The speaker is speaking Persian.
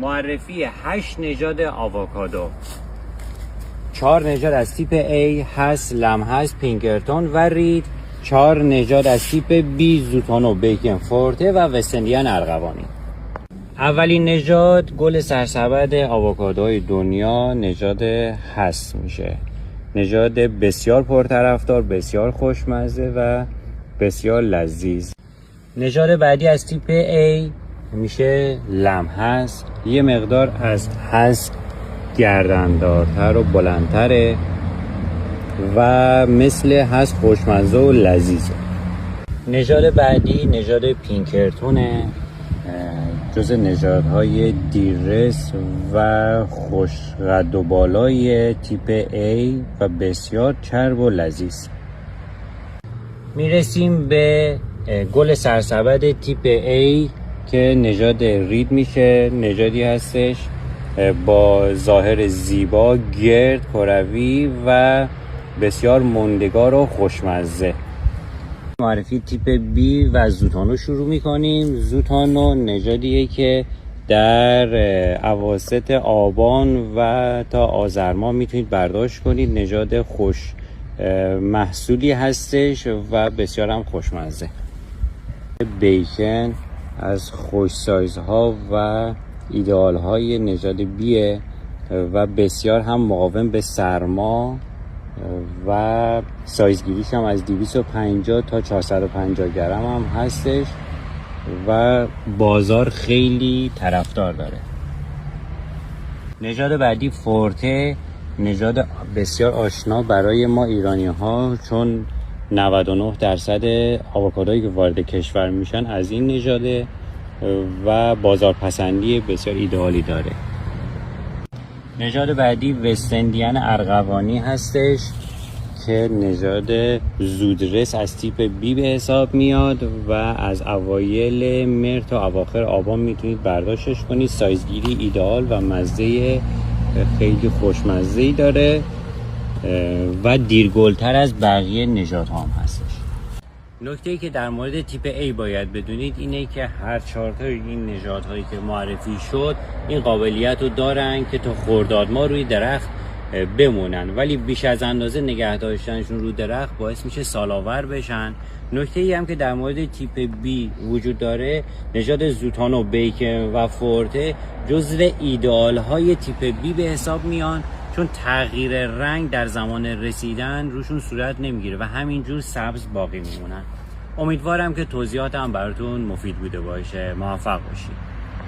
معرفی 8 نژاد آووکادو. 4 نژاد از تیپ A هست، لم هست، پینکرتون و رید. 4 نژاد از تیپ B زوتونو، بیکن فورته و وستندین ارغوانی. اولین نژاد گل سرسبد آووکادوی دنیا نژاد هست میشه. نژاد بسیار پرطرفدار، بسیار خوشمزه و بسیار لذیذ. نژاد بعدی از تیپ A میشه لم هست. یه مقدار از هست گردندارتر و بلندتره و مثل هست خوشمزه و لذیذه. نژاد بعدی نژاد پینکرتونه، جز نژادهای دیررس و خوش قد و بالای تیپ A و بسیار چرب و لذیذ. میرسیم به گل سرسبد تیپ A که نژاد رید میشه. نژادی هستش با ظاهر زیبا، گرد، کروی و بسیار ماندگار و خوشمزه. معرفی تیپ B و زوتونو شروع میکنیم. زوتونو نژادیه که در اواسط آبان و تا آذر ماه میتونید برداشت کنید. نژاد خوش محصولی هستش و بسیار هم خوشمزه. بیکن از خوش سایزها و ایدئال های نژاد بیه و بسیار هم مقاوم به سرما و سایزگیریش هم از 250 تا 450 گرم هم هستش و بازار خیلی طرفدار داره. نژاد بعدی فورته، نژاد بسیار آشنا برای ما ایرانی ها، چون 99% آووکادویی که وارد کشور میشن از این نژاده و بازارپسندی بسیار ایدئالی داره. نژاد بعدی وستندین ارغوانی هستش که نژاد زودرس از تیپ B به حساب میاد و از اوایل مهر تا اواخر آبان میتونید برداشتش کنید. سایزگیری ایدئال و مزه خیلی خوشمزه‌ای داره و دیرگلتر از بقیه نژادها هم هستش. نکته‌ای که در مورد تیپ A باید بدونید اینه که هر 4 تا این نژادهایی که معرفی شد این قابلیت رو دارن که تا خرداد ماه روی درخت بمونن، ولی بیش از اندازه نگه داشتنشون رو درخت باعث میشه سال‌آور بشن. نکته‌ای هم که در مورد تیپ B وجود داره، نژاد زوتونو، بیکن و فورته جزو ایدئال‌های تیپ B به حساب میان، چون تغییر رنگ در زمان رسیدن روشون صورت نمیگیره و همینجور سبز باقی میمونن. امیدوارم که توضیحاتم براتون مفید بوده باشه. موفق باشید.